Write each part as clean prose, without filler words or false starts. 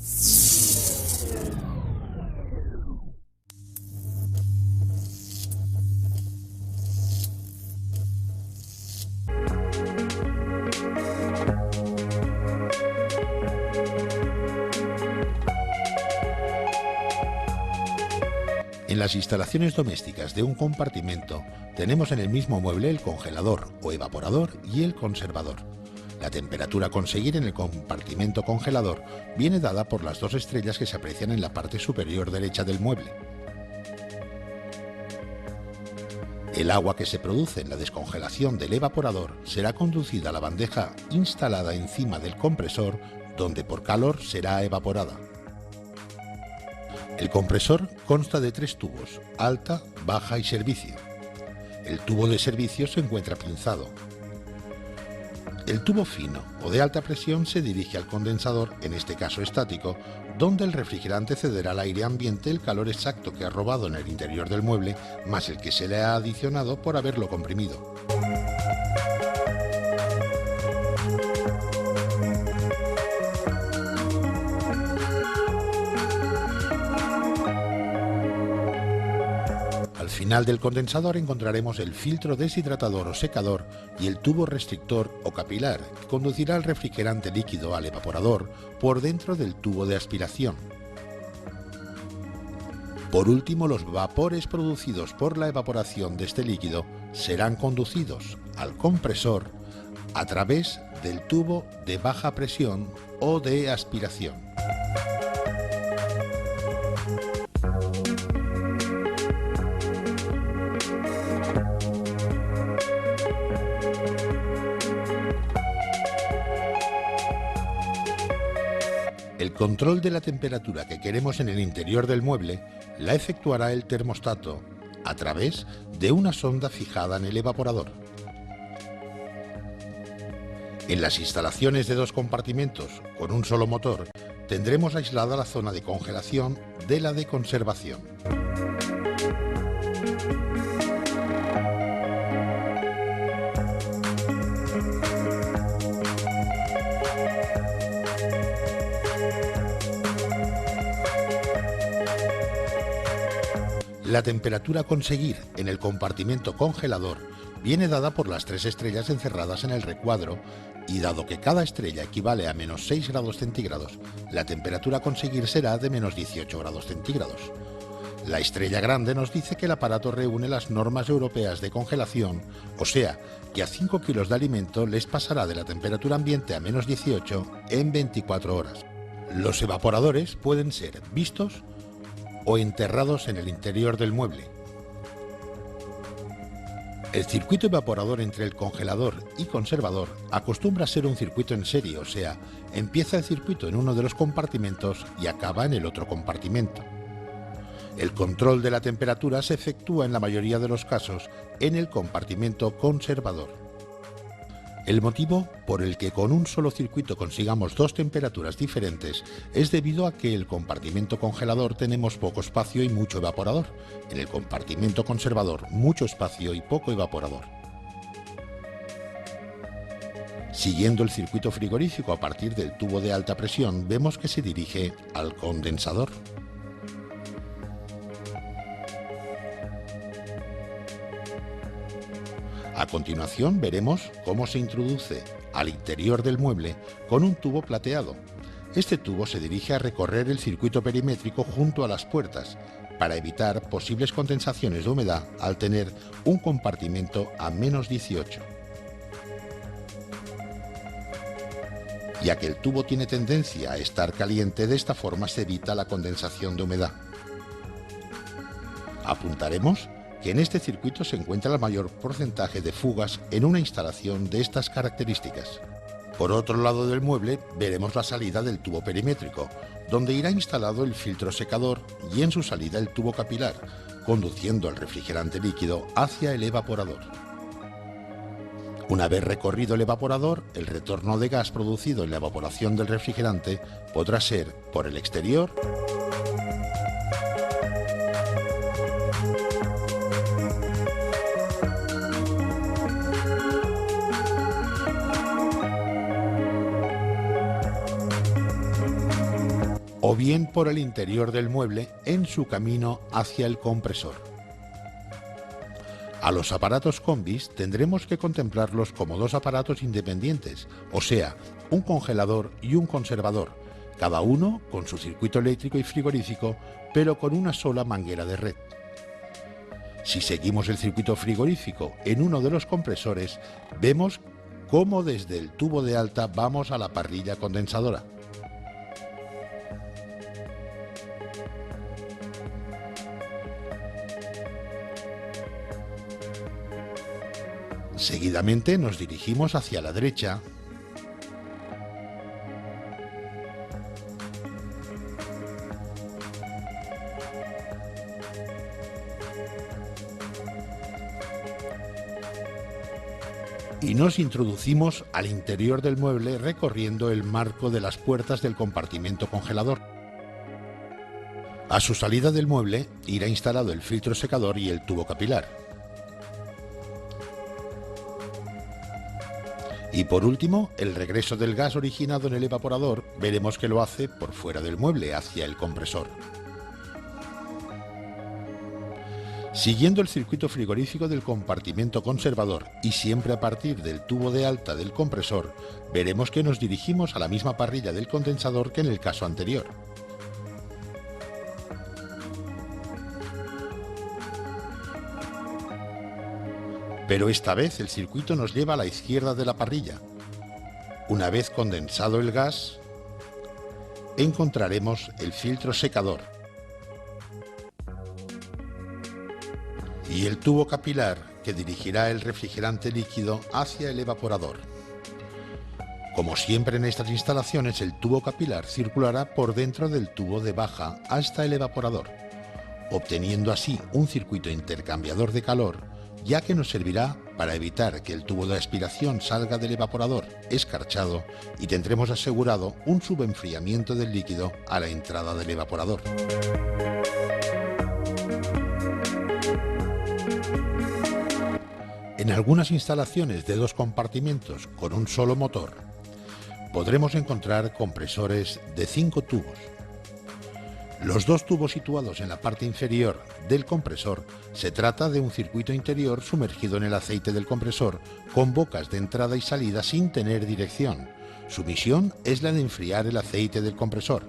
En las instalaciones domésticas de un compartimento tenemos en el mismo mueble el congelador o evaporador y el conservador. La temperatura a conseguir en el compartimento congelador viene dada por las dos estrellas que se aprecian en la parte superior derecha del mueble. El agua que se produce en la descongelación del evaporador será conducida a la bandeja instalada encima del compresor, donde por calor será evaporada. El compresor consta de 3 tubos, alta, baja y servicio. El tubo de servicio se encuentra pinzado. El tubo fino o de alta presión se dirige al condensador, en este caso estático, donde el refrigerante cederá al aire ambiente el calor exacto que ha robado en el interior del mueble, más el que se le ha adicionado por haberlo comprimido. Al final del condensador encontraremos el filtro deshidratador o secador y el tubo restrictor o capilar que conducirá el refrigerante líquido al evaporador por dentro del tubo de aspiración. Por último, los vapores producidos por la evaporación de este líquido serán conducidos al compresor a través del tubo de baja presión o de aspiración. El control de la temperatura que queremos en el interior del mueble la efectuará el termostato a través de una sonda fijada en el evaporador. En las instalaciones de 2 compartimentos con un solo motor tendremos aislada la zona de congelación de la de conservación. La temperatura a conseguir en el compartimento congelador viene dada por las 3 estrellas encerradas en el recuadro y dado que cada estrella equivale a menos 6 grados centígrados, la temperatura a conseguir será de menos 18 grados centígrados. La estrella grande nos dice que el aparato reúne las normas europeas de congelación, o sea, que a 5 kilos de alimento les pasará de la temperatura ambiente a menos 18 en 24 horas. Los evaporadores pueden ser vistos o enterrados en el interior del mueble. El circuito evaporador entre el congelador y conservador acostumbra a ser un circuito en serie, o sea, empieza el circuito en uno de los compartimentos y acaba en el otro compartimento. El control de la temperatura se efectúa en la mayoría de los casos en el compartimento conservador. El motivo por el que con un solo circuito consigamos 2 temperaturas diferentes es debido a que en el compartimento congelador tenemos poco espacio y mucho evaporador. En el compartimento conservador, mucho espacio y poco evaporador. Siguiendo el circuito frigorífico a partir del tubo de alta presión, vemos que se dirige al condensador. A continuación veremos cómo se introduce al interior del mueble con un tubo plateado. Este tubo se dirige a recorrer el circuito perimétrico junto a las puertas para evitar posibles condensaciones de humedad al tener un compartimento a menos 18. Ya que el tubo tiene tendencia a estar caliente, de esta forma se evita la condensación de humedad. Apuntaremos que en este circuito se encuentra el mayor porcentaje de fugas en una instalación de estas características. Por otro lado del mueble veremos la salida del tubo perimétrico, donde irá instalado el filtro secador y en su salida el tubo capilar, conduciendo el refrigerante líquido hacia el evaporador. Una vez recorrido el evaporador, el retorno de gas producido en la evaporación del refrigerante podrá ser por el exterior o bien por el interior del mueble en su camino hacia el compresor. A los aparatos combis tendremos que contemplarlos como dos aparatos independientes, o sea, un congelador y un conservador, cada uno con su circuito eléctrico y frigorífico, pero con una sola manguera de red. Si seguimos el circuito frigorífico en uno de los compresores, vemos cómo desde el tubo de alta vamos a la parrilla condensadora. Seguidamente nos dirigimos hacia la derecha y nos introducimos al interior del mueble recorriendo el marco de las puertas del compartimento congelador. A su salida del mueble irá instalado el filtro secador y el tubo capilar. Y por último, el regreso del gas originado en el evaporador veremos que lo hace por fuera del mueble, hacia el compresor. Siguiendo el circuito frigorífico del compartimento conservador y siempre a partir del tubo de alta del compresor, veremos que nos dirigimos a la misma parrilla del condensador que en el caso anterior. Pero esta vez el circuito nos lleva a la izquierda de la parrilla. Una vez condensado el gas, encontraremos el filtro secador y el tubo capilar que dirigirá el refrigerante líquido hacia el evaporador. Como siempre en estas instalaciones, el tubo capilar circulará por dentro del tubo de baja hasta el evaporador, obteniendo así un circuito intercambiador de calor, ya que nos servirá para evitar que el tubo de aspiración salga del evaporador escarchado y tendremos asegurado un subenfriamiento del líquido a la entrada del evaporador. En algunas instalaciones de dos compartimentos con un solo motor, podremos encontrar compresores de 5 tubos. Los dos tubos situados en la parte inferior del compresor se trata de un circuito interior sumergido en el aceite del compresor con bocas de entrada y salida sin tener dirección. Su misión es la de enfriar el aceite del compresor.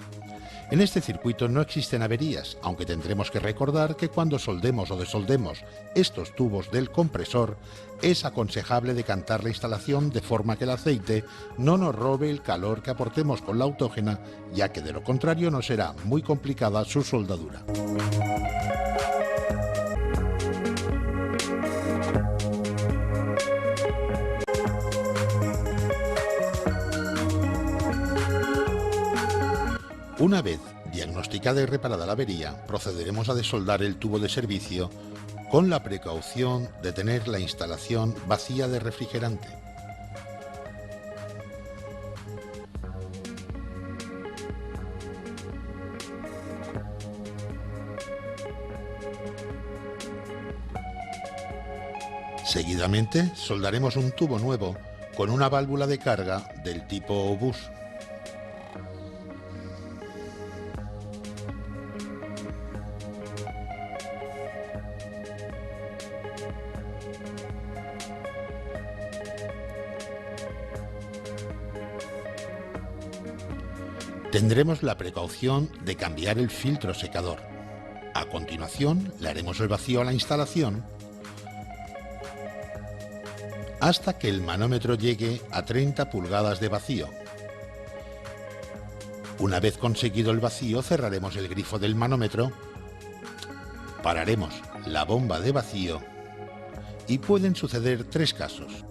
En este circuito no existen averías, aunque tendremos que recordar que cuando soldemos o desoldemos estos tubos del compresor, es aconsejable decantar la instalación de forma que el aceite no nos robe el calor que aportemos con la autógena, ya que de lo contrario nos será muy complicada su soldadura. Una vez diagnosticada y reparada la avería, procederemos a desoldar el tubo de servicio con la precaución de tener la instalación vacía de refrigerante. Seguidamente, soldaremos un tubo nuevo con una válvula de carga del tipo obús. Tendremos la precaución de cambiar el filtro secador. A continuación, le haremos el vacío a la instalación hasta que el manómetro llegue a 30 pulgadas de vacío. Una vez conseguido el vacío, cerraremos el grifo del manómetro, pararemos la bomba de vacío y pueden suceder 3 casos.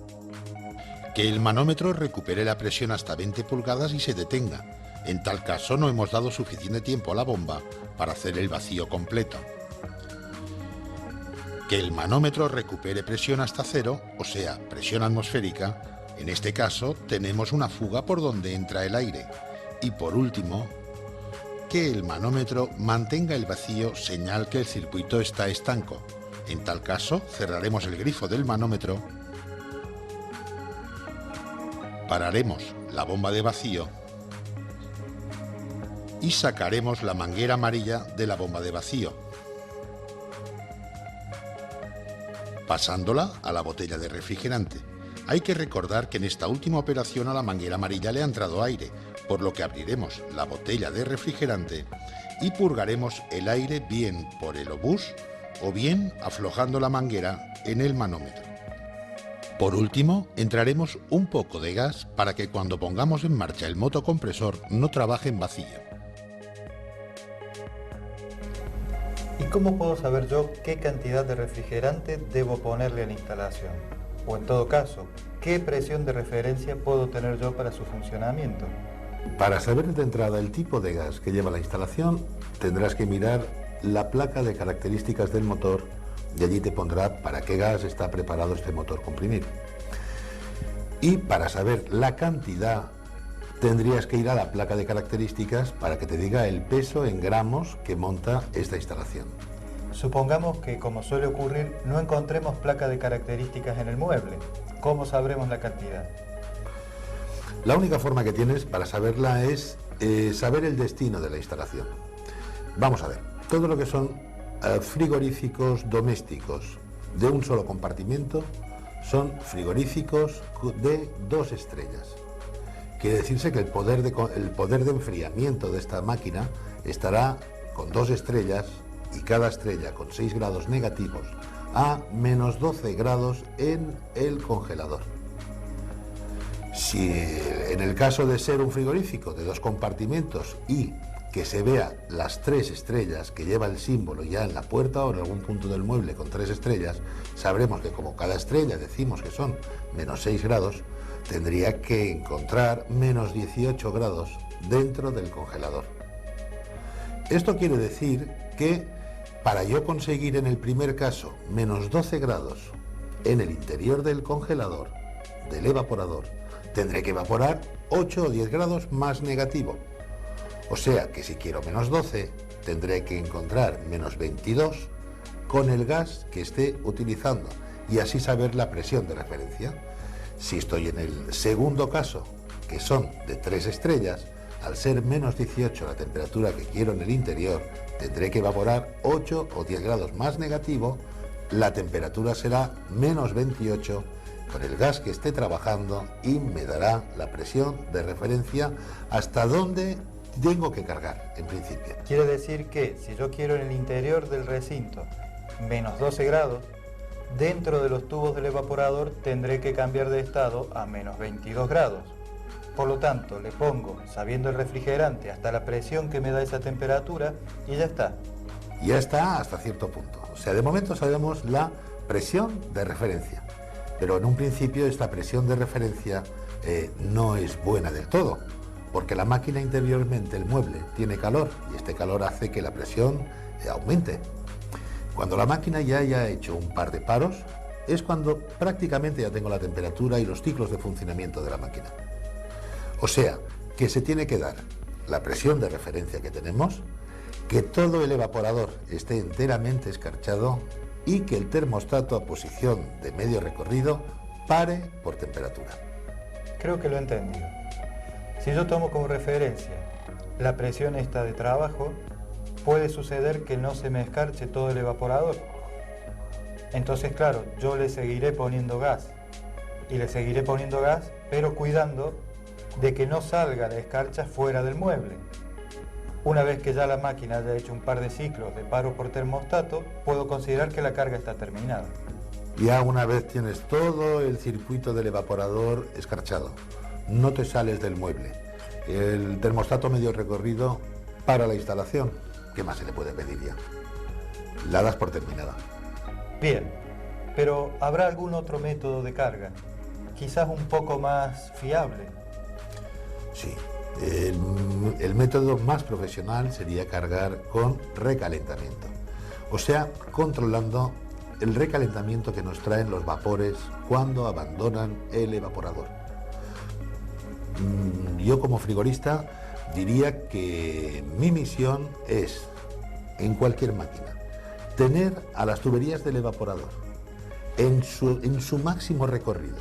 Que el manómetro recupere la presión hasta 20 pulgadas y se detenga. En tal caso no hemos dado suficiente tiempo a la bomba para hacer el vacío completo. Que el manómetro recupere presión hasta 0, o sea, presión atmosférica. En este caso tenemos una fuga por donde entra el aire. Y por último, que el manómetro mantenga el vacío, señal que el circuito está estanco. En tal caso cerraremos el grifo del manómetro, pararemos la bomba de vacío y sacaremos la manguera amarilla de la bomba de vacío, pasándola a la botella de refrigerante. Hay que recordar que en esta última operación a la manguera amarilla le ha entrado aire, por lo que abriremos la botella de refrigerante y purgaremos el aire bien por el obús o bien aflojando la manguera en el manómetro. Por último, entraremos un poco de gas para que cuando pongamos en marcha el motocompresor no trabaje en vacío. ¿Y cómo puedo saber yo qué cantidad de refrigerante debo ponerle a la instalación? O en todo caso, ¿qué presión de referencia puedo tener yo para su funcionamiento? Para saber de entrada el tipo de gas que lleva la instalación, tendrás que mirar la placa de características del motor y allí te pondrá para qué gas está preparado este motor comprimido. Y para saber la cantidad, tendrías que ir a la placa de características para que te diga el peso en gramos que monta esta instalación. Supongamos que, como suele ocurrir, no encontremos placa de características en el mueble. ¿Cómo sabremos la cantidad? La única forma que tienes para saberla es saber el destino de la instalación. Vamos a ver, todo lo que son frigoríficos domésticos de un solo compartimento son frigoríficos de 2 estrellas. Quiere decirse que el poder de enfriamiento de esta máquina estará con 2 estrellas y cada estrella con 6 grados negativos a menos 12 grados en el congelador. Si en el caso de ser un frigorífico de 2 compartimentos y que se vea las 3 estrellas que lleva el símbolo ya en la puerta o en algún punto del mueble con 3 estrellas, sabremos que como cada estrella decimos que son menos 6 grados, tendría que encontrar menos 18 grados dentro del congelador. Esto quiere decir que para yo conseguir en el primer caso menos 12 grados en el interior del congelador, del evaporador, tendré que evaporar 8 o 10 grados más negativo. O sea que si quiero menos 12, tendré que encontrar menos 22 con el gas que esté utilizando y así saber la presión de referencia. Si estoy en el segundo caso, que son de 3 estrellas, al ser menos 18 la temperatura que quiero en el interior, tendré que evaporar 8 o 10 grados más negativo, la temperatura será menos 28 con el gas que esté trabajando y me dará la presión de referencia hasta donde tengo que cargar, en principio. Quiere decir que si yo quiero en el interior del recinto menos 12 grados, dentro de los tubos del evaporador tendré que cambiar de estado a menos 22 grados. Por lo tanto, le pongo, sabiendo el refrigerante, hasta la presión que me da esa temperatura y ya está. Ya está hasta cierto punto. O sea, de momento sabemos la presión de referencia. Pero en un principio esta presión de referencia no es buena del todo, porque la máquina interiormente, el mueble, tiene calor y este calor hace que la presión aumente. Cuando la máquina ya haya hecho un par de paros, es cuando prácticamente ya tengo la temperatura y los ciclos de funcionamiento de la máquina. O sea, que se tiene que dar la presión de referencia que tenemos, que todo el evaporador esté enteramente escarchado y que el termostato a posición de medio recorrido pare por temperatura. Creo que lo he entendido. Si yo tomo como referencia la presión esta de trabajo, puede suceder que no se me escarche todo el evaporador. Entonces, claro, yo le seguiré poniendo gas. Y le seguiré poniendo gas, pero cuidando de que no salga la escarcha fuera del mueble. Una vez que ya la máquina haya hecho un par de ciclos de paro por termostato, puedo considerar que la carga está terminada. Ya una vez tienes todo el circuito del evaporador escarchado, no te sales del mueble. El termostato medio recorrido para la instalación. ¿Qué más se le puede pedir ya? La das por terminada. Bien, pero ¿habrá algún otro método de carga? Quizás un poco más fiable. Sí. El método más profesional sería cargar con recalentamiento, o sea, controlando el recalentamiento que nos traen los vapores cuando abandonan el evaporador. Yo como frigorista diría que mi misión es, en cualquier máquina, tener a las tuberías del evaporador en su máximo recorrido,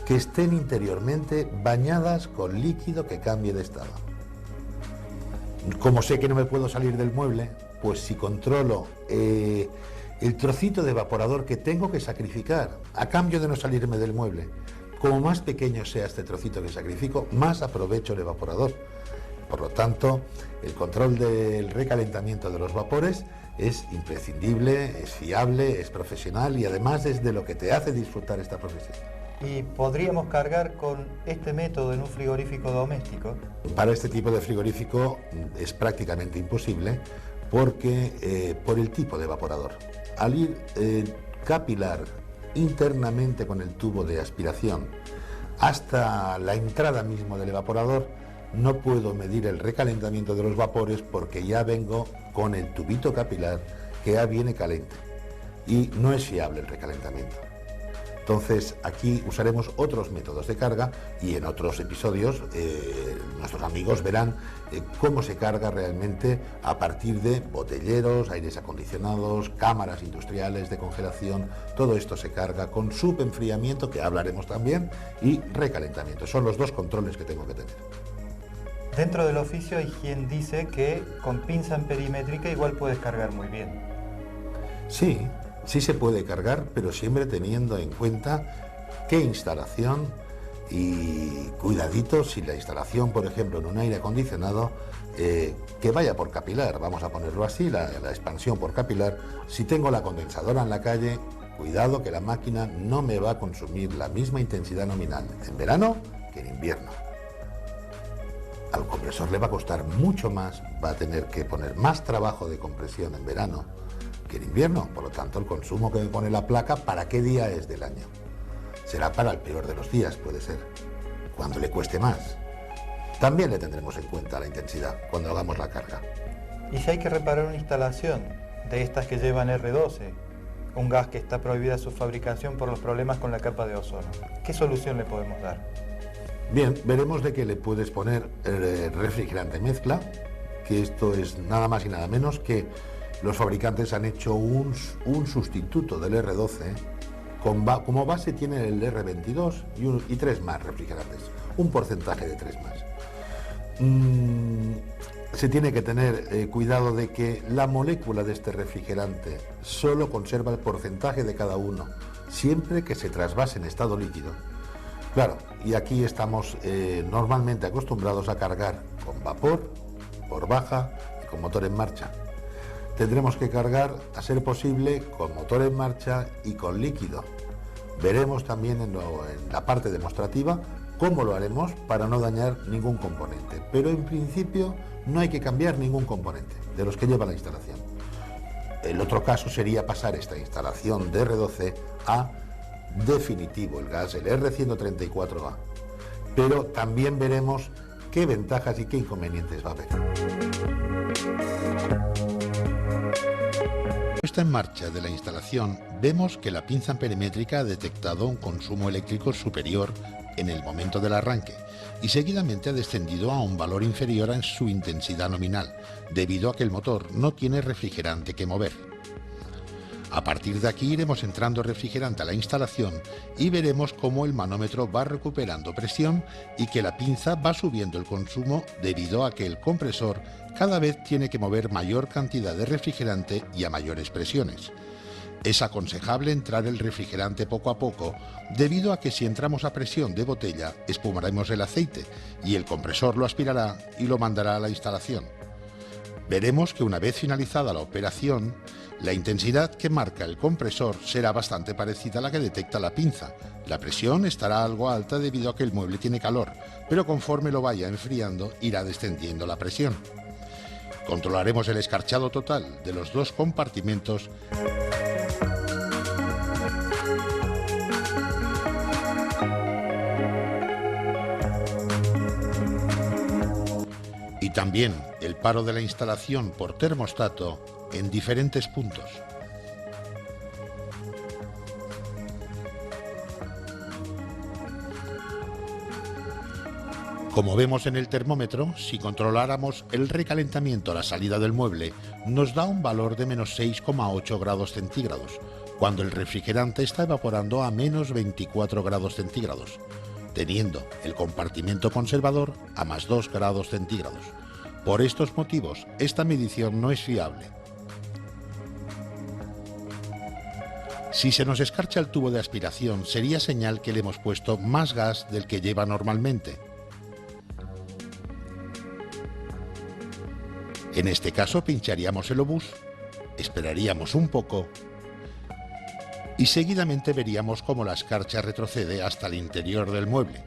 que estén interiormente bañadas con líquido que cambie de estado. Como sé que no me puedo salir del mueble, pues si controlo el trocito de evaporador que tengo que sacrificar a cambio de no salirme del mueble, como más pequeño sea este trocito que sacrifico, más aprovecho el evaporador. Por lo tanto, el control del recalentamiento de los vapores es imprescindible, es fiable, es profesional y además es de lo que te hace disfrutar esta profesión. ¿Y podríamos cargar con este método en un frigorífico doméstico? Para este tipo de frigorífico es prácticamente imposible porque por el tipo de evaporador. Al ir capilar internamente con el tubo de aspiración hasta la entrada mismo del evaporador, no puedo medir el recalentamiento de los vapores porque ya vengo con el tubito capilar que ya viene caliente y no es fiable el recalentamiento. Entonces aquí usaremos otros métodos de carga y en otros episodios nuestros amigos verán cómo se carga realmente a partir de botelleros, aires acondicionados, cámaras industriales de congelación. Todo esto se carga con subenfriamiento, que hablaremos también, y recalentamiento. Son los dos controles que tengo que tener. Dentro del oficio hay quien dice que con pinza perimétrica igual puedes cargar muy bien. Sí, sí se puede cargar, pero siempre teniendo en cuenta qué instalación y cuidadito si la instalación, por ejemplo, en un aire acondicionado, que vaya por capilar, vamos a ponerlo así, la expansión por capilar. Si tengo la condensadora en la calle, cuidado que la máquina no me va a consumir la misma intensidad nominal en verano que en invierno. Al compresor le va a costar mucho más, va a tener que poner más trabajo de compresión en verano que en invierno, por lo tanto el consumo que me pone la placa, ¿para qué día es del año? Será para el peor de los días, puede ser, cuando le cueste más. También le tendremos en cuenta la intensidad cuando hagamos la carga. ¿Y si hay que reparar una instalación de estas que llevan R12, un gas que está prohibida su fabricación por los problemas con la capa de ozono? ¿Qué solución le podemos dar? Bien, veremos de que le puedes poner refrigerante mezcla, que esto es nada más y nada menos que los fabricantes han hecho un sustituto del R12, como base tienen el R22 y 3 más refrigerantes, un porcentaje de 3 más. Se tiene que tener cuidado de que la molécula de este refrigerante solo conserva el porcentaje de cada uno, siempre que se trasvase en estado líquido. Claro, y aquí estamos normalmente acostumbrados a cargar con vapor, por baja y con motor en marcha. Tendremos que cargar, a ser posible, con motor en marcha y con líquido. Veremos también en la parte demostrativa cómo lo haremos para no dañar ningún componente. Pero en principio no hay que cambiar ningún componente de los que lleva la instalación. El otro caso sería pasar esta instalación de R12 a definitivo, el gas, el R134A. Pero también veremos qué ventajas y qué inconvenientes va a haber. Puesta en marcha de la instalación, vemos que la pinza perimétrica ha detectado un consumo eléctrico superior en el momento del arranque y seguidamente ha descendido a un valor inferior a su intensidad nominal, debido a que el motor no tiene refrigerante que mover. A partir de aquí iremos entrando refrigerante a la instalación y veremos cómo el manómetro va recuperando presión y que la pinza va subiendo el consumo debido a que el compresor cada vez tiene que mover mayor cantidad de refrigerante y a mayores presiones. Es aconsejable entrar el refrigerante poco a poco, debido a que si entramos a presión de botella, espumaremos el aceite y el compresor lo aspirará y lo mandará a la instalación. Veremos que una vez finalizada la operación, la intensidad que marca el compresor será bastante parecida a la que detecta la pinza. La presión estará algo alta debido a que el mueble tiene calor, pero conforme lo vaya enfriando irá descendiendo la presión. Controlaremos el escarchado total de los dos compartimentos y también el paro de la instalación por termostato en diferentes puntos. Como vemos en el termómetro, si controláramos el recalentamiento a la salida del mueble, nos da un valor de menos 6,8 grados centígrados, cuando el refrigerante está evaporando a menos 24 grados centígrados, teniendo el compartimento conservador a más 2 grados centígrados. Por estos motivos, esta medición no es fiable. Si se nos escarcha el tubo de aspiración, sería señal que le hemos puesto más gas del que lleva normalmente. En este caso pincharíamos el obús, esperaríamos un poco y seguidamente veríamos cómo la escarcha retrocede hasta el interior del mueble.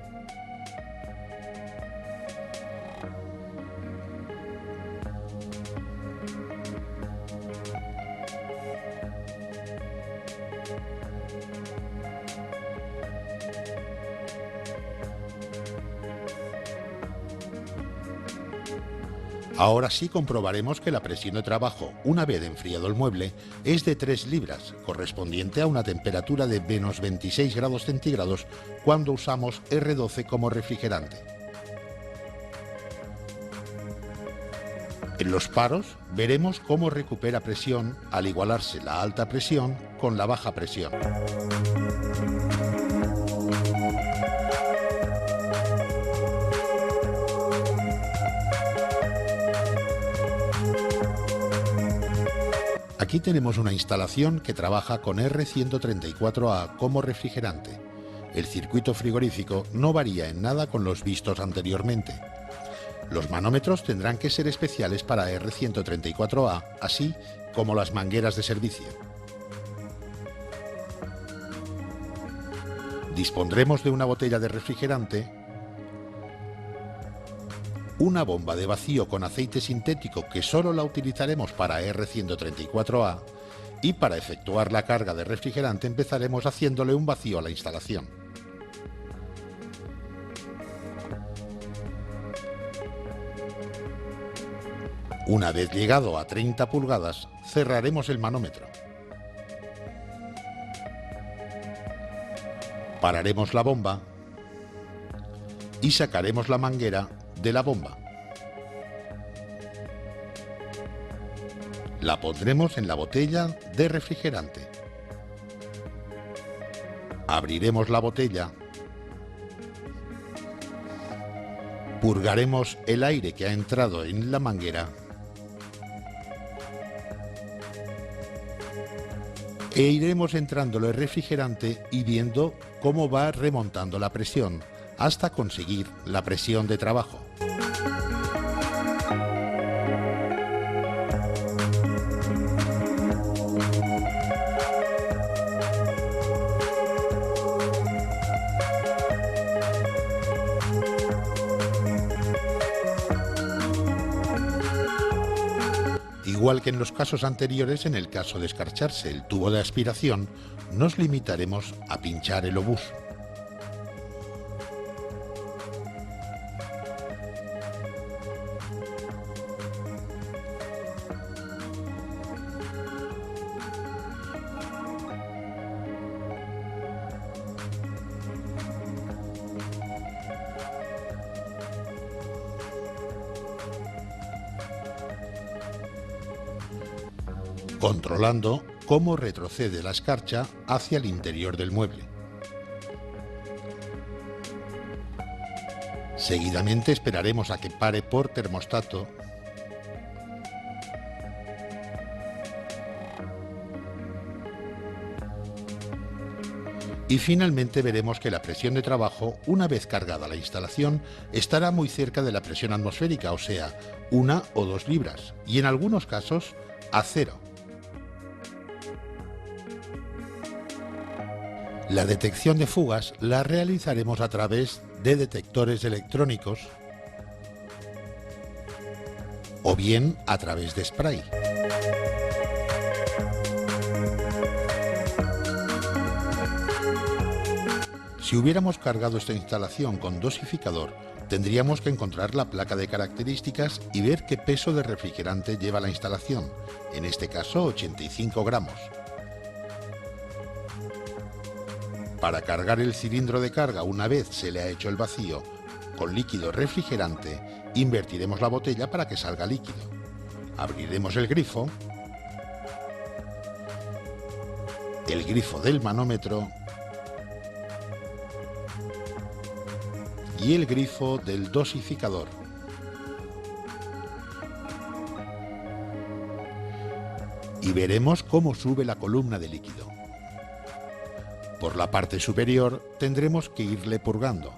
Ahora sí comprobaremos que la presión de trabajo, una vez enfriado el mueble, es de 3 libras, correspondiente a una temperatura de menos 26 grados centígrados cuando usamos R12 como refrigerante. En los paros veremos cómo recupera presión al igualarse la alta presión con la baja presión. Aquí tenemos una instalación que trabaja con R134A como refrigerante. El circuito frigorífico no varía en nada con los vistos anteriormente. Los manómetros tendrán que ser especiales para R134A, así como las mangueras de servicio. Dispondremos de una botella de refrigerante, una bomba de vacío con aceite sintético que solo la utilizaremos para R134A y para efectuar la carga de refrigerante empezaremos haciéndole un vacío a la instalación. Una vez llegado a 30 pulgadas, cerraremos el manómetro. Pararemos la bomba y sacaremos la manguera de la bomba. La pondremos en la botella de refrigerante. Abriremos la botella. Purgaremos el aire que ha entrado en la manguera. E iremos entrándole el refrigerante y viendo cómo va remontando la presión hasta conseguir la presión de trabajo. Igual que en los casos anteriores, en el caso de escarcharse el tubo de aspiración, nos limitaremos a pinchar el obús. Controlando cómo retrocede la escarcha hacia el interior del mueble. Seguidamente esperaremos a que pare por termostato y finalmente veremos que la presión de trabajo, una vez cargada la instalación, estará muy cerca de la presión atmosférica, o sea, 1 o 2 libras, y en algunos casos a 0. La detección de fugas la realizaremos a través de detectores electrónicos o bien a través de spray. Si hubiéramos cargado esta instalación con dosificador, tendríamos que encontrar la placa de características y ver qué peso de refrigerante lleva la instalación, en este caso 85 gramos. Para cargar el cilindro de carga una vez se le ha hecho el vacío con líquido refrigerante, invertiremos la botella para que salga líquido. Abriremos el grifo del manómetro y el grifo del dosificador. y veremos cómo sube la columna de líquido. Por la parte superior tendremos que irle purgando.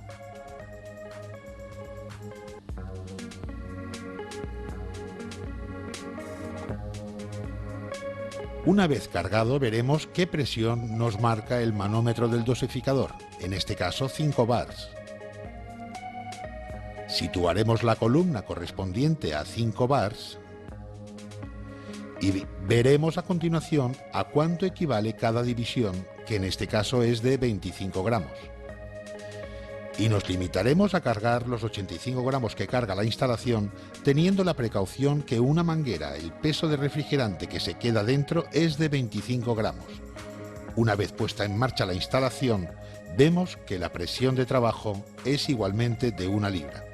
Una vez cargado veremos qué presión nos marca el manómetro del dosificador, en este caso 5 bars. Situaremos la columna correspondiente a 5 bars y veremos a continuación a cuánto equivale cada división, que en este caso es de 25 gramos. Y nos limitaremos a cargar los 85 gramos que carga la instalación, teniendo la precaución que una manguera, el peso de refrigerante que se queda dentro es de 25 gramos. Una vez puesta en marcha la instalación, vemos que la presión de trabajo es igualmente de 1 libra.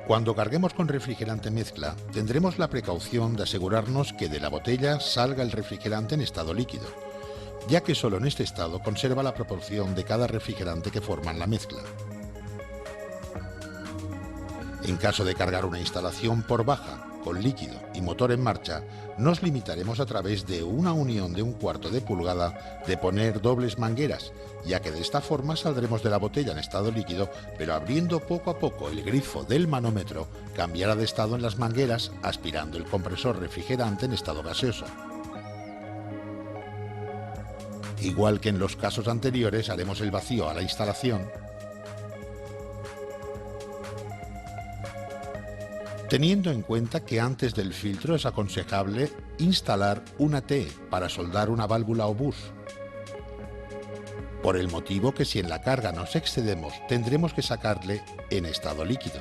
Cuando carguemos con refrigerante mezcla, tendremos la precaución de asegurarnos que de la botella salga el refrigerante en estado líquido, ya que solo en este estado conserva la proporción de cada refrigerante que forman la mezcla. En caso de cargar una instalación por baja, con líquido y motor en marcha, nos limitaremos a través de una unión de 1/4 de pulgada de poner dobles mangueras, ya que de esta forma saldremos de la botella en estado líquido, pero abriendo poco a poco el grifo del manómetro, cambiará de estado en las mangueras, aspirando el compresor refrigerante en estado gaseoso. Igual que en los casos anteriores, haremos el vacío a la instalación, teniendo en cuenta que antes del filtro es aconsejable instalar una T para soldar una válvula o bus, por el motivo que si en la carga nos excedemos tendremos que sacarle en estado líquido.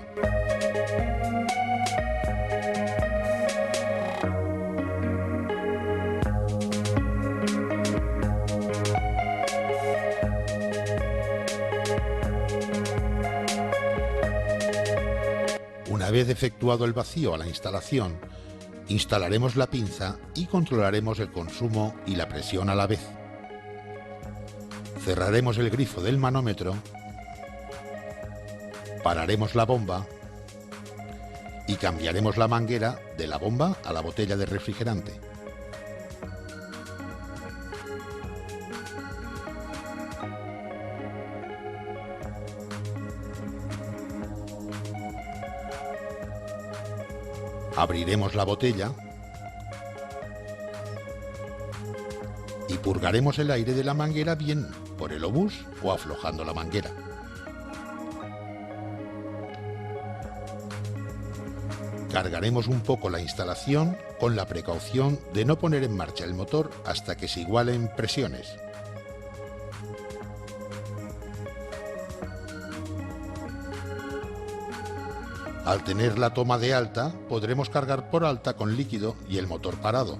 Una vez efectuado el vacío a la instalación, instalaremos la pinza y controlaremos el consumo y la presión a la vez. Cerraremos el grifo del manómetro, pararemos la bomba y cambiaremos la manguera de la bomba a la botella de refrigerante. Abriremos la botella y purgaremos el aire de la manguera bien por el obús o aflojando la manguera. Cargaremos un poco la instalación con la precaución de no poner en marcha el motor hasta que se igualen presiones. Al tener la toma de alta, podremos cargar por alta con líquido y el motor parado,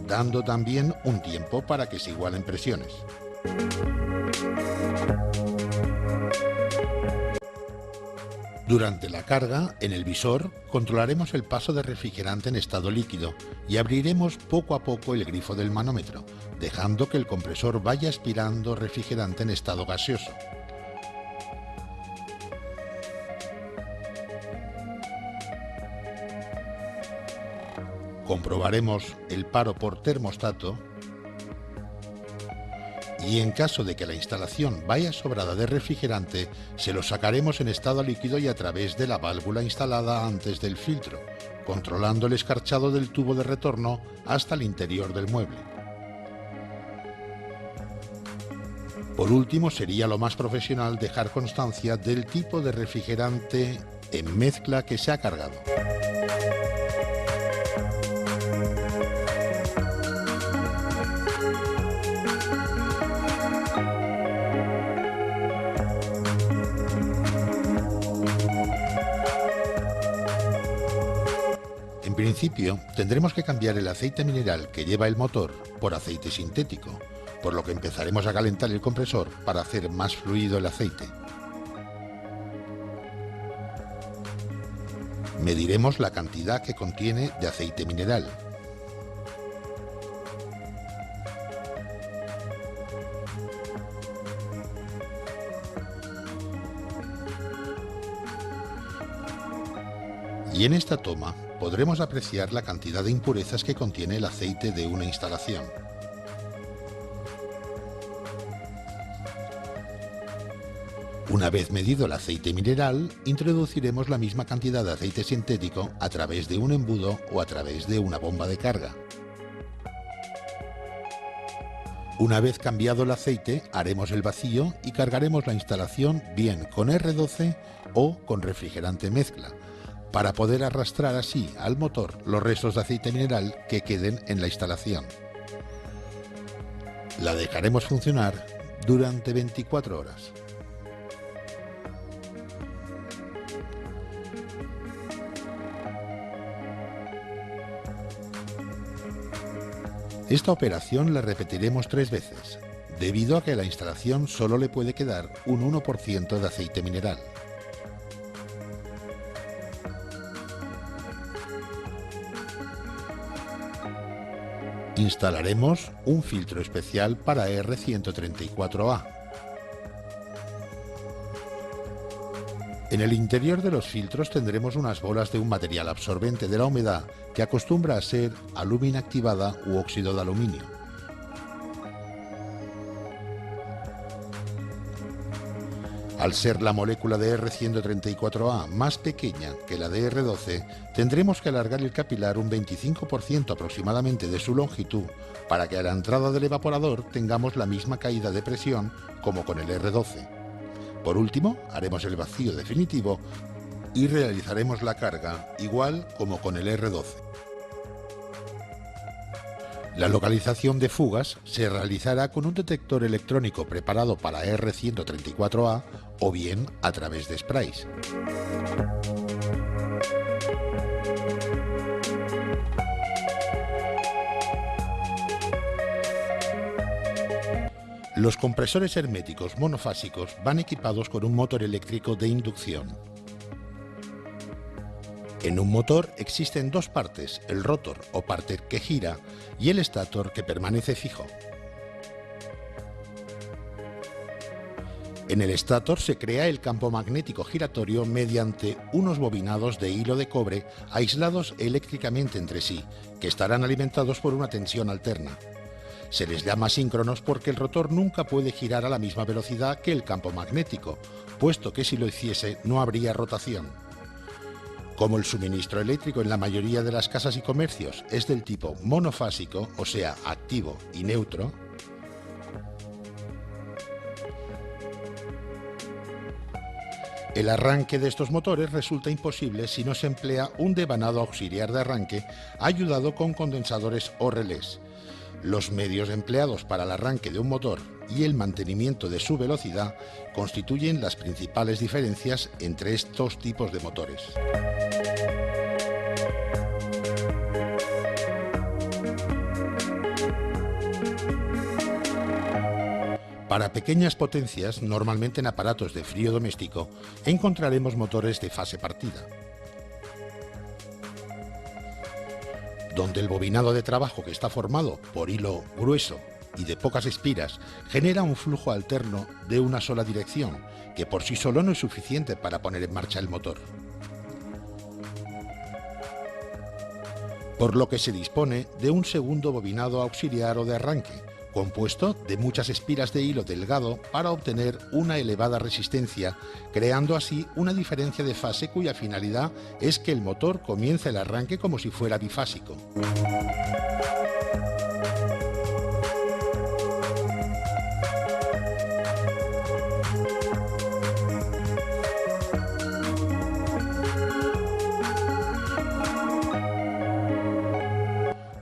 dando también un tiempo para que se igualen presiones. Durante la carga, en el visor, controlaremos el paso de refrigerante en estado líquido y abriremos poco a poco el grifo del manómetro, dejando que el compresor vaya aspirando refrigerante en estado gaseoso. Comprobaremos el paro por termostato y en caso de que la instalación vaya sobrada de refrigerante, se lo sacaremos en estado líquido y a través de la válvula instalada antes del filtro, controlando el escarchado del tubo de retorno hasta el interior del mueble. Por último, sería lo más profesional dejar constancia del tipo de refrigerante en mezcla que se ha cargado. En principio, tendremos que cambiar el aceite mineral que lleva el motor por aceite sintético, por lo que empezaremos a calentar el compresor para hacer más fluido el aceite. Mediremos la cantidad que contiene de aceite mineral. Y en esta toma podremos apreciar la cantidad de impurezas que contiene el aceite de una instalación. Una vez medido el aceite mineral, introduciremos la misma cantidad de aceite sintético a través de un embudo o a través de una bomba de carga. Una vez cambiado el aceite, haremos el vacío y cargaremos la instalación bien con R12 o con refrigerante mezcla, para poder arrastrar así al motor los restos de aceite mineral que queden en la instalación. La dejaremos funcionar durante 24 horas. Esta operación la repetiremos 3 veces, debido a que a la instalación solo le puede quedar un 1% de aceite mineral. Instalaremos un filtro especial para R134A. En el interior de los filtros tendremos unas bolas de un material absorbente de la humedad que acostumbra a ser alúmina activada u óxido de aluminio. Al ser la molécula de R134A más pequeña que la de R12, tendremos que alargar el capilar un 25% aproximadamente de su longitud para que a la entrada del evaporador tengamos la misma caída de presión como con el R12. Por último, haremos el vacío definitivo y realizaremos la carga igual como con el R12. La localización de fugas se realizará con un detector electrónico preparado para R134A o bien a través de sprays. Los compresores herméticos monofásicos van equipados con un motor eléctrico de inducción. En un motor existen 2 partes, el rotor o parte que gira y el estator que permanece fijo. En el estator se crea el campo magnético giratorio mediante unos bobinados de hilo de cobre aislados eléctricamente entre sí, que estarán alimentados por una tensión alterna. Se les llama síncronos porque el rotor nunca puede girar a la misma velocidad que el campo magnético, puesto que si lo hiciese no habría rotación. Como el suministro eléctrico en la mayoría de las casas y comercios es del tipo monofásico, o sea, activo y neutro, el arranque de estos motores resulta imposible si no se emplea un devanado auxiliar de arranque ayudado con condensadores o relés. Los medios empleados para el arranque de un motor y el mantenimiento de su velocidad constituyen las principales diferencias entre estos tipos de motores. Para pequeñas potencias, normalmente en aparatos de frío doméstico, encontraremos motores de fase partida, donde el bobinado de trabajo, que está formado por hilo grueso y de pocas espiras, genera un flujo alterno de una sola dirección, que por sí solo no es suficiente para poner en marcha el motor. Por lo que se dispone de un segundo bobinado auxiliar o de arranque, compuesto de muchas espiras de hilo delgado para obtener una elevada resistencia, creando así una diferencia de fase cuya finalidad es que el motor comience el arranque como si fuera bifásico.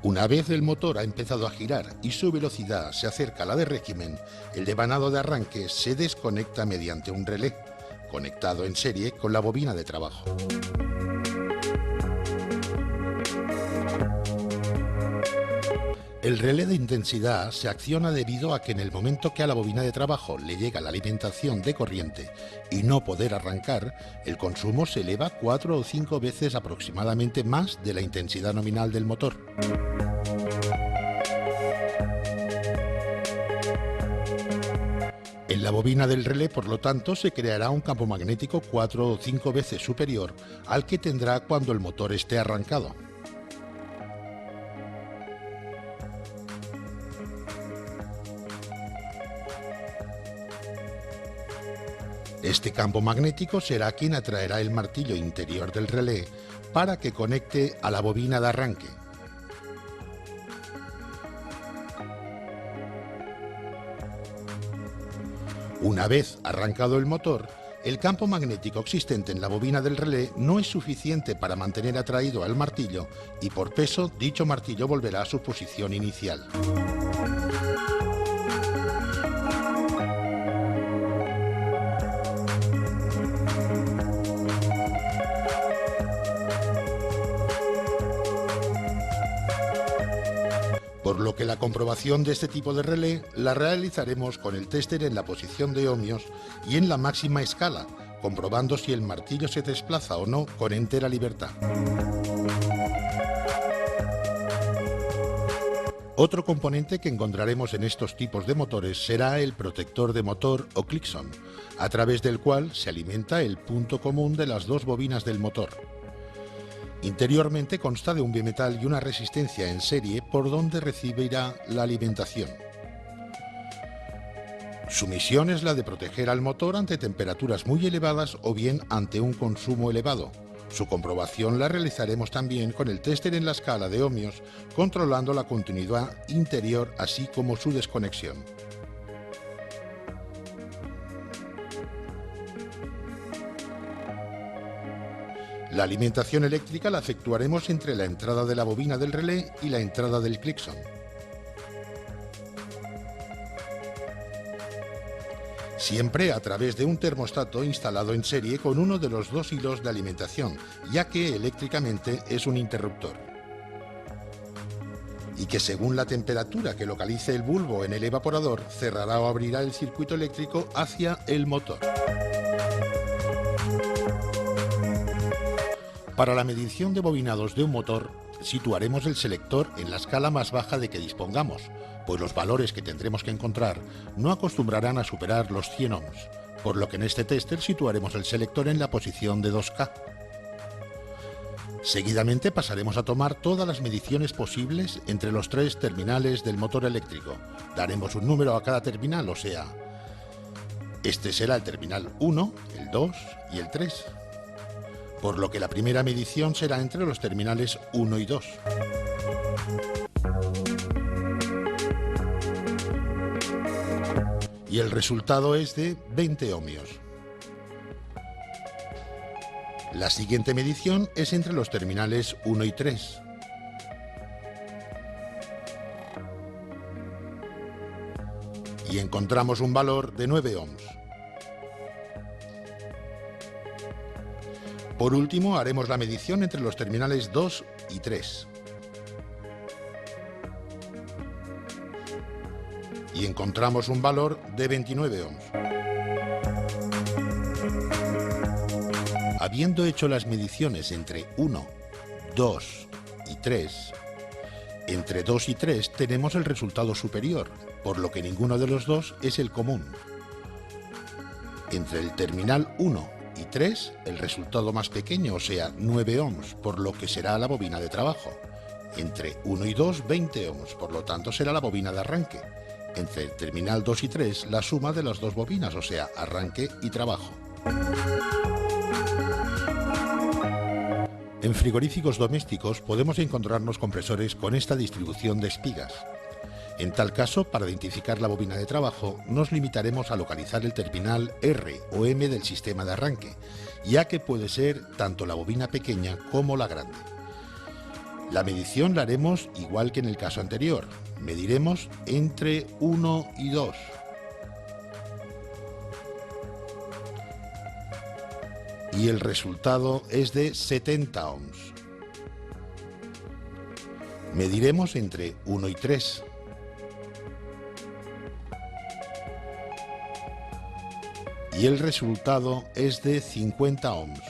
Una vez el motor ha empezado a girar y su velocidad se acerca a la de régimen, el devanado de arranque se desconecta mediante un relé, conectado en serie con la bobina de trabajo. El relé de intensidad se acciona debido a que en el momento que a la bobina de trabajo le llega la alimentación de corriente y no poder arrancar, el consumo se eleva 4 o 5 veces aproximadamente más de la intensidad nominal del motor. El En la bobina del relé, por lo tanto, se creará un campo magnético 4 o 5 veces superior al que tendrá cuando el motor esté arrancado. Este campo magnético será quien atraerá el martillo interior del relé para que conecte a la bobina de arranque. Una vez arrancado el motor, el campo magnético existente en la bobina del relé no es suficiente para mantener atraído al martillo y por peso dicho martillo volverá a su posición inicial. Por lo que la comprobación de este tipo de relé la realizaremos con el tester en la posición de ohmios y en la máxima escala, comprobando si el martillo se desplaza o no con entera libertad. Otro componente que encontraremos en estos tipos de motores será el protector de motor o Clixon, a través del cual se alimenta el punto común de las dos bobinas del motor. Interiormente consta de un bimetal y una resistencia en serie por donde recibirá la alimentación. Su misión es la de proteger al motor ante temperaturas muy elevadas o bien ante un consumo elevado. Su comprobación la realizaremos también con el tester en la escala de ohmios, controlando la continuidad interior así como su desconexión. La alimentación eléctrica la efectuaremos entre la entrada de la bobina del relé y la entrada del Clixon. Siempre a través de un termostato instalado en serie con uno de los dos hilos de alimentación, ya que eléctricamente es un interruptor. Y que según la temperatura que localice el bulbo en el evaporador, cerrará o abrirá el circuito eléctrico hacia el motor. Para la medición de bobinados de un motor, situaremos el selector en la escala más baja de que dispongamos, pues los valores que tendremos que encontrar no acostumbrarán a superar los 100 ohms, por lo que en este tester situaremos el selector en la posición de 2K. Seguidamente pasaremos a tomar todas las mediciones posibles entre los tres terminales del motor eléctrico. Daremos un número a cada terminal, o sea, este será el terminal 1, el 2 y el 3. Por lo que la primera medición será entre los terminales 1 y 2. Y el resultado es de 20 ohmios. La siguiente medición es entre los terminales 1 y 3. Y encontramos un valor de 9 ohms. Por último, haremos la medición entre los terminales 2 y 3. Y encontramos un valor de 29 ohms. Habiendo hecho las mediciones entre 1, 2 y 3, entre 2 y 3 tenemos el resultado superior, por lo que ninguno de los dos es el común. Entre el terminal 1 y 3, el resultado más pequeño, o sea, 9 ohms, por lo que será la bobina de trabajo. Entre 1 y 2, 20 ohms, por lo tanto será la bobina de arranque. Entre el terminal 2 y 3, la suma de las dos bobinas, o sea, arranque y trabajo. En frigoríficos domésticos podemos encontrarnos compresores con esta distribución de espigas. En tal caso, para identificar la bobina de trabajo, nos limitaremos a localizar el terminal R o M del sistema de arranque, ya que puede ser tanto la bobina pequeña como la grande. La medición la haremos igual que en el caso anterior. Mediremos entre 1 y 2. Y el resultado es de 70 ohms. Mediremos entre 1 y 3. Y el resultado es de 50 ohms.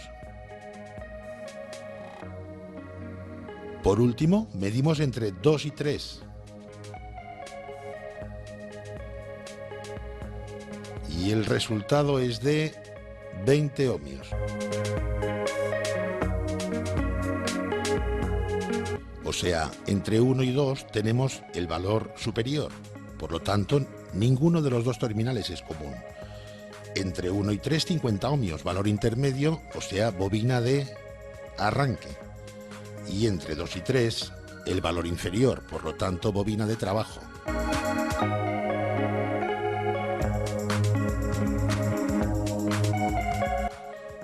Por último, medimos entre 2 y 3. y el resultado es de 20 ohmios. O sea, entre 1 y 2 tenemos el valor superior, por lo tanto, ninguno de los dos terminales es común. Entre 1 y 3, 50 ohmios, valor intermedio, o sea, bobina de arranque. Y entre 2 y 3, el valor inferior, por lo tanto, bobina de trabajo.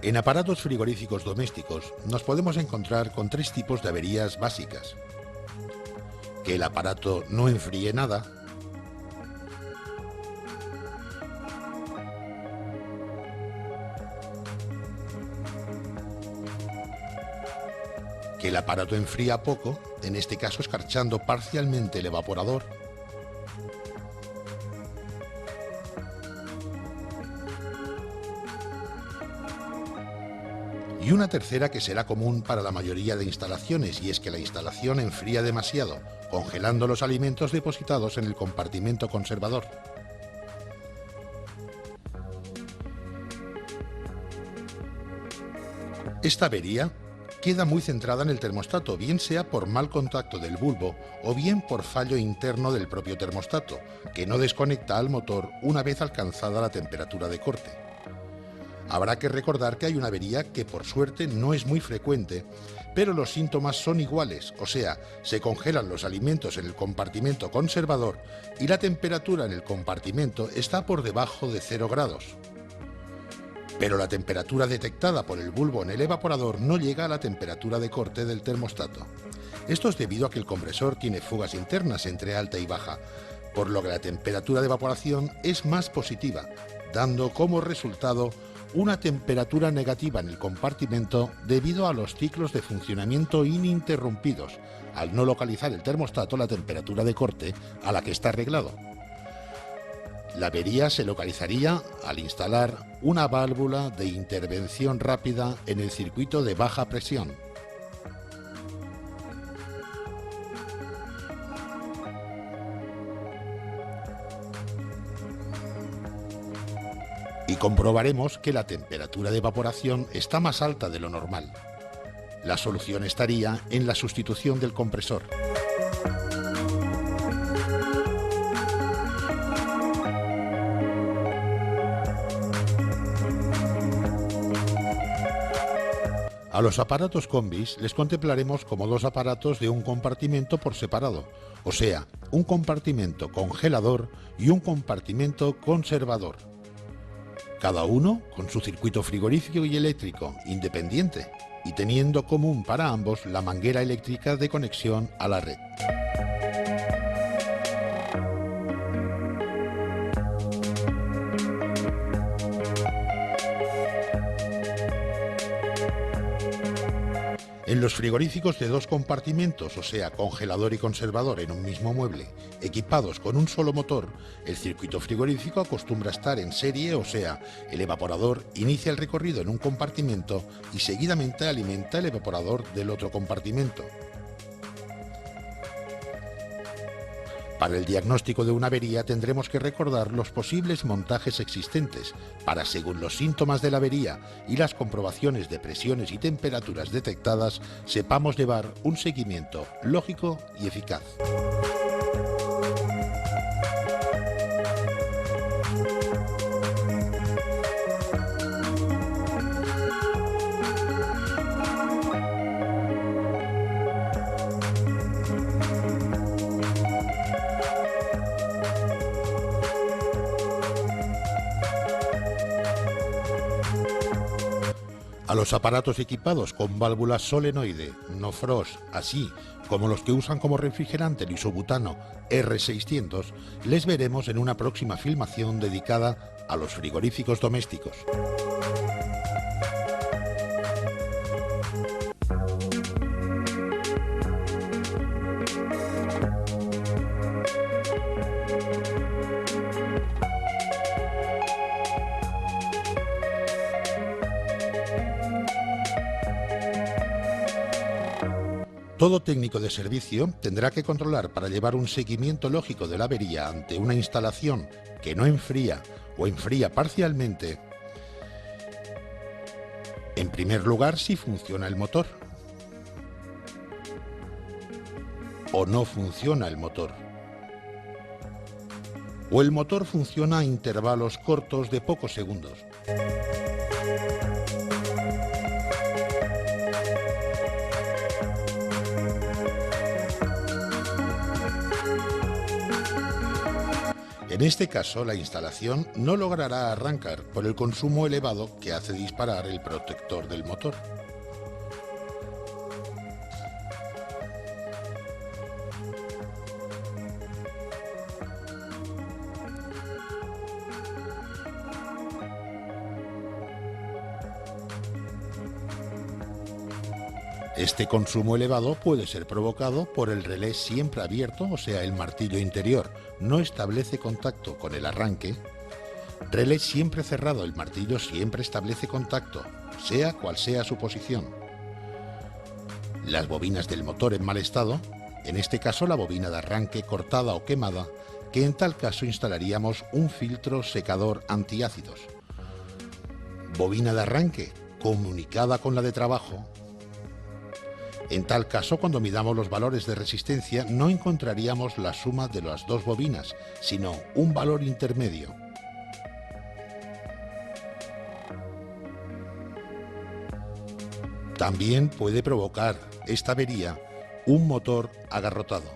En aparatos frigoríficos domésticos nos podemos encontrar con 3 tipos de averías básicas. Que el aparato no enfríe nada, que el aparato enfría poco, en este caso escarchando parcialmente el evaporador, y una tercera que será común para la mayoría de instalaciones, y es que la instalación enfría demasiado, congelando los alimentos depositados en el compartimento conservador. Esta avería queda muy centrada en el termostato, bien sea por mal contacto del bulbo o bien por fallo interno del propio termostato, que no desconecta al motor una vez alcanzada la temperatura de corte. Habrá que recordar que hay una avería que por suerte no es muy frecuente, pero los síntomas son iguales, o sea, se congelan los alimentos en el compartimento conservador y la temperatura en el compartimento está por debajo de 0 grados. Pero la temperatura detectada por el bulbo en el evaporador no llega a la temperatura de corte del termostato. Esto es debido a que el compresor tiene fugas internas entre alta y baja, por lo que la temperatura de evaporación es más positiva, dando como resultado una temperatura negativa en el compartimento debido a los ciclos de funcionamiento ininterrumpidos, al no localizar el termostato la temperatura de corte a la que está reglado. La avería se localizaría al instalar una válvula de intervención rápida en el circuito de baja presión. Y comprobaremos que la temperatura de evaporación está más alta de lo normal. La solución estaría en la sustitución del compresor. A los aparatos combis les contemplaremos como dos aparatos de un compartimento por separado, o sea, un compartimento congelador y un compartimento conservador. Cada uno con su circuito frigorífico y eléctrico independiente y teniendo común para ambos la manguera eléctrica de conexión a la red. En los frigoríficos de dos compartimentos, o sea, congelador y conservador en un mismo mueble, equipados con un solo motor, el circuito frigorífico acostumbra estar en serie, o sea, el evaporador inicia el recorrido en un compartimento y seguidamente alimenta el evaporador del otro compartimento. Para el diagnóstico de una avería tendremos que recordar los posibles montajes existentes para, según los síntomas de la avería y las comprobaciones de presiones y temperaturas detectadas, sepamos llevar un seguimiento lógico y eficaz. A los aparatos equipados con válvulas solenoide, no frost, así como los que usan como refrigerante el isobutano R600, les veremos en una próxima filmación dedicada a los frigoríficos domésticos. Todo técnico de servicio tendrá que controlar para llevar un seguimiento lógico de la avería ante una instalación que no enfría o enfría parcialmente. En primer lugar, si funciona el motor o no funciona el motor. O el motor funciona a intervalos cortos de pocos segundos. En este caso, la instalación no logrará arrancar por el consumo elevado que hace disparar el protector del motor. Este consumo elevado puede ser provocado por el relé siempre abierto, o sea, el martillo interior no establece contacto con el arranque. Relé siempre cerrado, el martillo siempre establece contacto, sea cual sea su posición. Las bobinas del motor en mal estado, en este caso la bobina de arranque cortada o quemada, que en tal caso instalaríamos un filtro secador antiácidos. Bobina de arranque comunicada con la de trabajo. En tal caso, cuando midamos los valores de resistencia, no encontraríamos la suma de las dos bobinas, sino un valor intermedio. También puede provocar esta avería un motor agarrotado.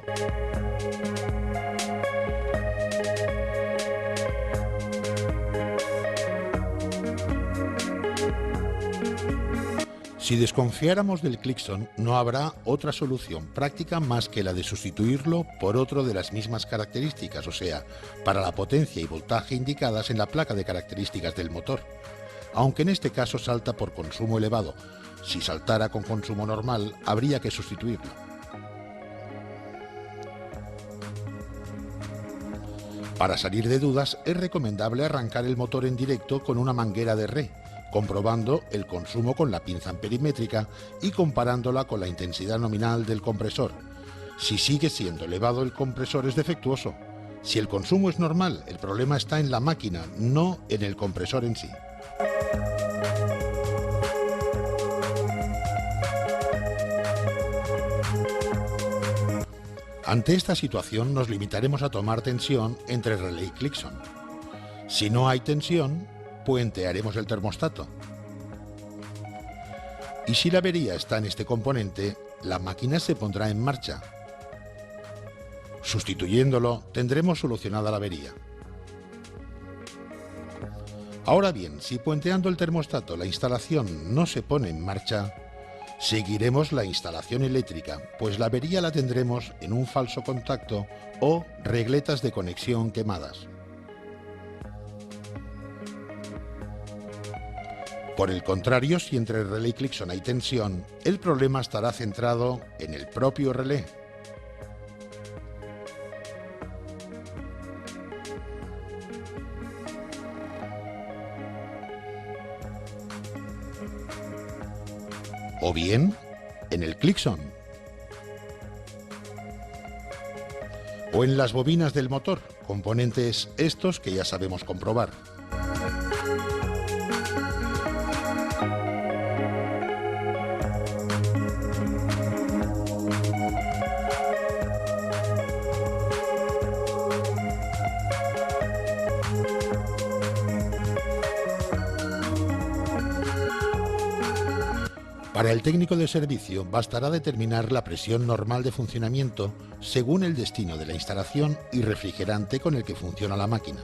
Si desconfiáramos del Clixon, no habrá otra solución práctica más que la de sustituirlo por otro de las mismas características, o sea, para la potencia y voltaje indicadas en la placa de características del motor, aunque en este caso salta por consumo elevado. Si saltara con consumo normal, habría que sustituirlo. Para salir de dudas, es recomendable arrancar el motor en directo con una manguera de re, comprobando el consumo con la pinza amperimétrica y comparándola con la intensidad nominal del compresor. Si sigue siendo elevado el compresor es defectuoso. Si el consumo es normal, el problema está en la máquina, no en el compresor en sí. Ante esta situación nos limitaremos a tomar tensión entre relé y Clixon. Si no hay tensión, puentearemos el termostato. Y si la avería está en este componente, la máquina se pondrá en marcha. Sustituyéndolo, tendremos solucionada la avería. Ahora bien, si puenteando el termostato la instalación no se pone en marcha, seguiremos la instalación eléctrica, pues la avería la tendremos en un falso contacto o regletas de conexión quemadas. Por el contrario, si entre relé y Clixon hay tensión, el problema estará centrado en el propio relé. O bien, en el Clixon. O en las bobinas del motor, componentes estos que ya sabemos comprobar. Para el técnico de servicio bastará determinar la presión normal de funcionamiento según el destino de la instalación y refrigerante con el que funciona la máquina.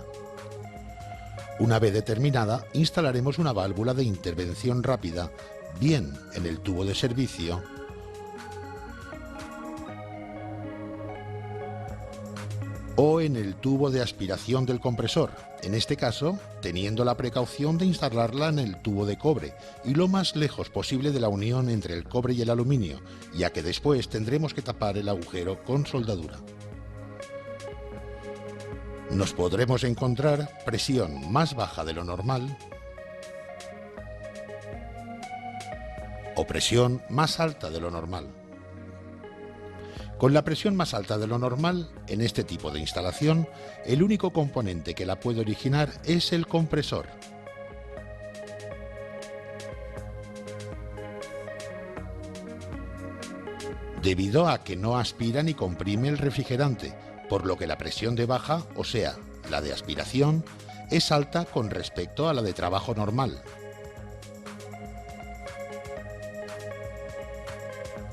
Una vez determinada, instalaremos una válvula de intervención rápida, bien en el tubo de servicio o en el tubo de aspiración del compresor, en este caso teniendo la precaución de instalarla en el tubo de cobre y lo más lejos posible de la unión entre el cobre y el aluminio, ya que después tendremos que tapar el agujero con soldadura. Nos podremos encontrar presión más baja de lo normal o presión más alta de lo normal. Con la presión más alta de lo normal, en este tipo de instalación, el único componente que la puede originar es el compresor. Debido a que no aspira ni comprime el refrigerante, por lo que la presión de baja, o sea, la de aspiración, es alta con respecto a la de trabajo normal.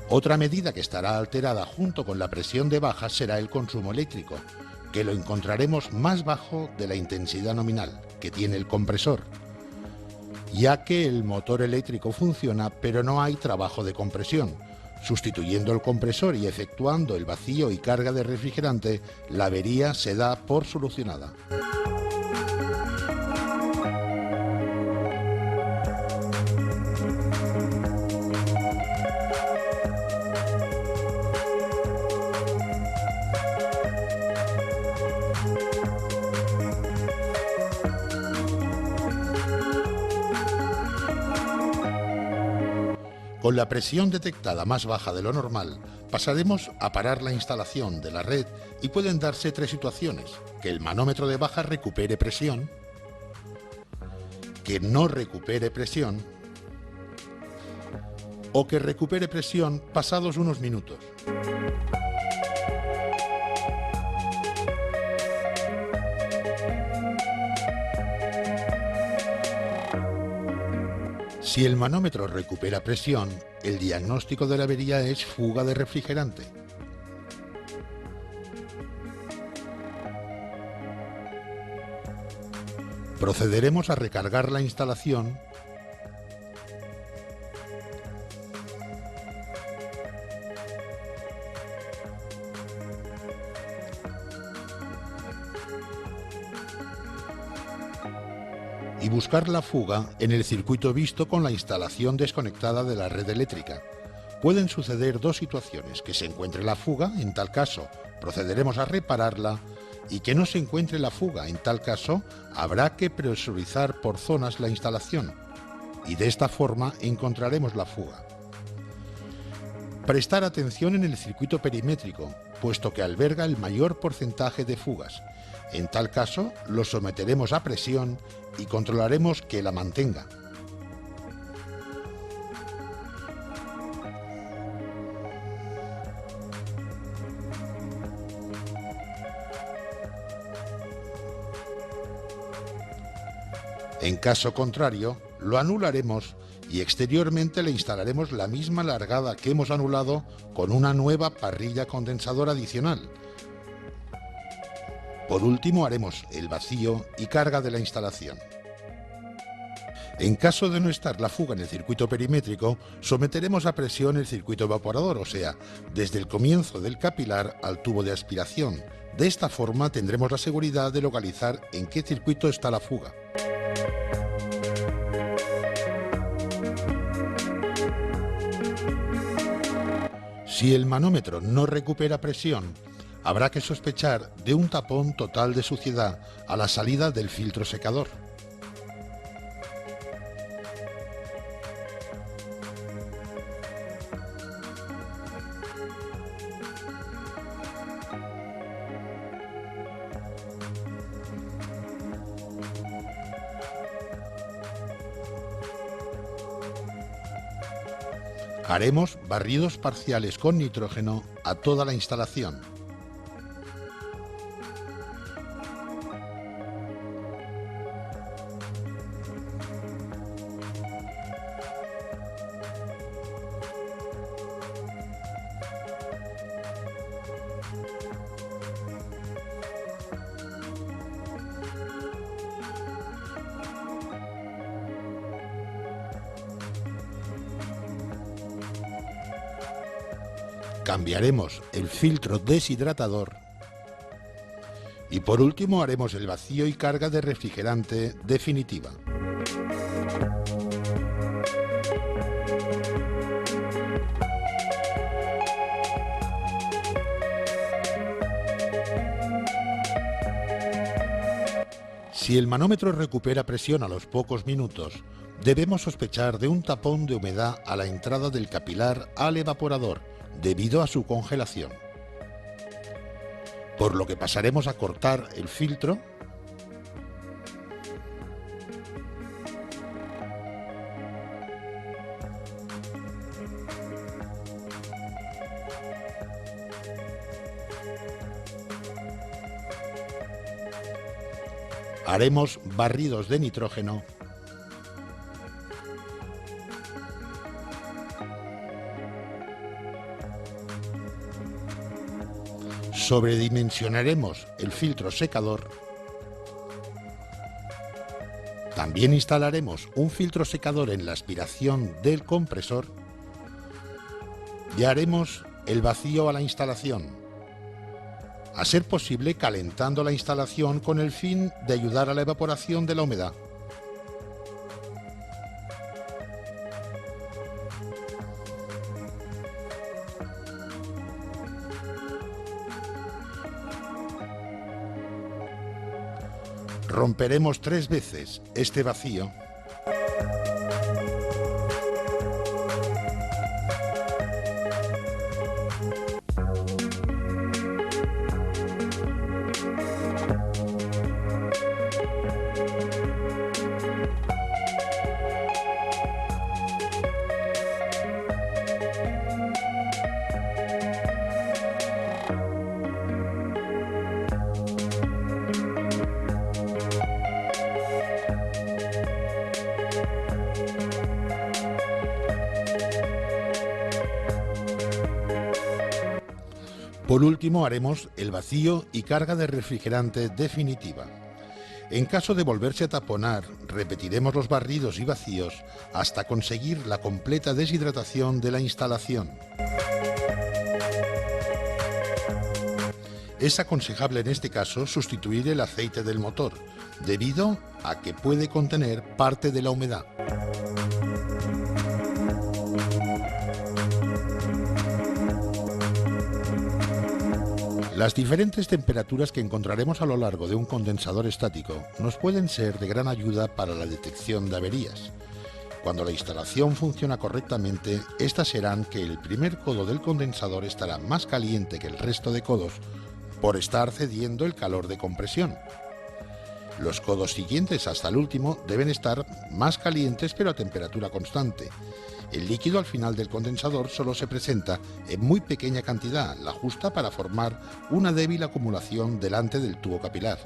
Otra medida que estará alterada junto con la presión de baja será el consumo eléctrico, que lo encontraremos más bajo de la intensidad nominal que tiene el compresor, ya que el motor eléctrico funciona pero no hay trabajo de compresión. Sustituyendo el compresor y efectuando el vacío y carga de refrigerante, la avería se da por solucionada. Con la presión detectada más baja de lo normal, pasaremos a parar la instalación de la red y pueden darse tres situaciones: que el manómetro de baja recupere presión, que no recupere presión o que recupere presión pasados unos minutos. Si el manómetro recupera presión, el diagnóstico de la avería es fuga de refrigerante. Procederemos a recargar la instalación y buscar la fuga en el circuito visto con la instalación desconectada de la red eléctrica. Pueden suceder dos situaciones: que se encuentre la fuga, en tal caso procederemos a repararla, y que no se encuentre la fuga, en tal caso habrá que presurizar por zonas la instalación, y de esta forma encontraremos la fuga. Prestar atención en el circuito perimétrico, puesto que alberga el mayor porcentaje de fugas. En tal caso, lo someteremos a presión y controlaremos que la mantenga. En caso contrario, lo anularemos y exteriormente le instalaremos la misma largada que hemos anulado con una nueva parrilla condensadora adicional. Por último, haremos el vacío y carga de la instalación. En caso de no estar la fuga en el circuito perimétrico, someteremos a presión el circuito evaporador, o sea, desde el comienzo del capilar al tubo de aspiración. De esta forma tendremos la seguridad de localizar en qué circuito está la fuga. Si el manómetro no recupera presión, habrá que sospechar de un tapón total de suciedad a la salida del filtro secador. Haremos barridos parciales con nitrógeno a toda la instalación. Cambiaremos el filtro deshidratador y por último haremos el vacío y carga de refrigerante definitiva. Si el manómetro recupera presión a los pocos minutos, debemos sospechar de un tapón de humedad a la entrada del capilar al evaporador, debido a su congelación. por lo que pasaremos a cortar el filtro haremos barridos de nitrógeno sobredimensionaremos el filtro secador. También instalaremos un filtro secador en la aspiración del compresor y haremos el vacío a la instalación, a ser posible calentando la instalación con el fin de ayudar a la evaporación de la humedad. Romperemos 3 veces este vacío . Por último, haremos el vacío y carga de refrigerante definitiva. En caso de volverse a taponar, repetiremos los barridos y vacíos hasta conseguir la completa deshidratación de la instalación. Es aconsejable en este caso sustituir el aceite del motor, debido a que puede contener parte de la humedad. Las diferentes temperaturas que encontraremos a lo largo de un condensador estático nos pueden ser de gran ayuda para la detección de averías. Cuando la instalación funciona correctamente, estas serán que el primer codo del condensador estará más caliente que el resto de codos por estar cediendo el calor de compresión. Los codos siguientes hasta el último deben estar más calientes pero a temperatura constante. El líquido al final del condensador solo se presenta en muy pequeña cantidad, la justa para formar una débil acumulación delante del tubo capilar.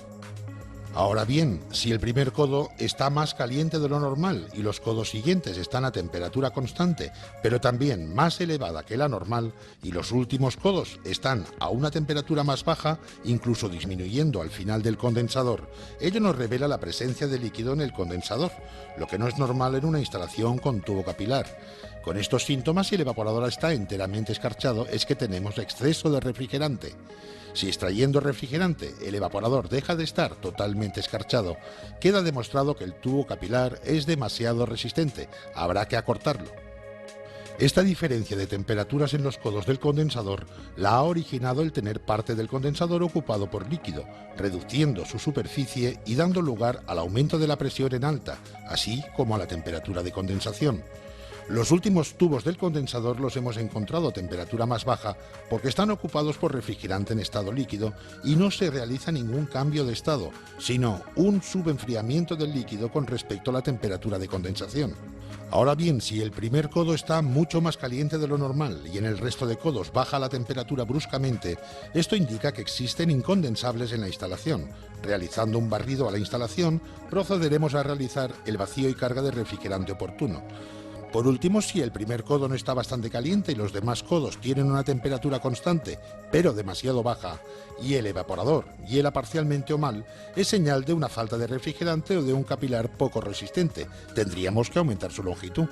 Ahora bien, si el primer codo está más caliente de lo normal y los codos siguientes están a temperatura constante, pero también más elevada que la normal, y los últimos codos están a una temperatura más baja, incluso disminuyendo al final del condensador, ello nos revela la presencia de líquido en el condensador, lo que no es normal en una instalación con tubo capilar. Con estos síntomas, si el evaporador está enteramente escarchado, es que tenemos exceso de refrigerante. Si extrayendo refrigerante el evaporador deja de estar totalmente escarchado, queda demostrado que el tubo capilar es demasiado resistente, habrá que acortarlo. Esta diferencia de temperaturas en los codos del condensador la ha originado el tener parte del condensador ocupado por líquido, reduciendo su superficie y dando lugar al aumento de la presión en alta, así como a la temperatura de condensación. Los últimos tubos del condensador los hemos encontrado a temperatura más baja porque están ocupados por refrigerante en estado líquido y no se realiza ningún cambio de estado, sino un subenfriamiento del líquido con respecto a la temperatura de condensación. Ahora bien, si el primer codo está mucho más caliente de lo normal y en el resto de codos baja la temperatura bruscamente, esto indica que existen incondensables en la instalación. Realizando un barrido a la instalación, procederemos a realizar el vacío y carga de refrigerante oportuno. Por último, si el primer codo no está bastante caliente y los demás codos tienen una temperatura constante, pero demasiado baja, y el evaporador hiela parcialmente o mal, es señal de una falta de refrigerante o de un capilar poco resistente. Tendríamos que aumentar su longitud.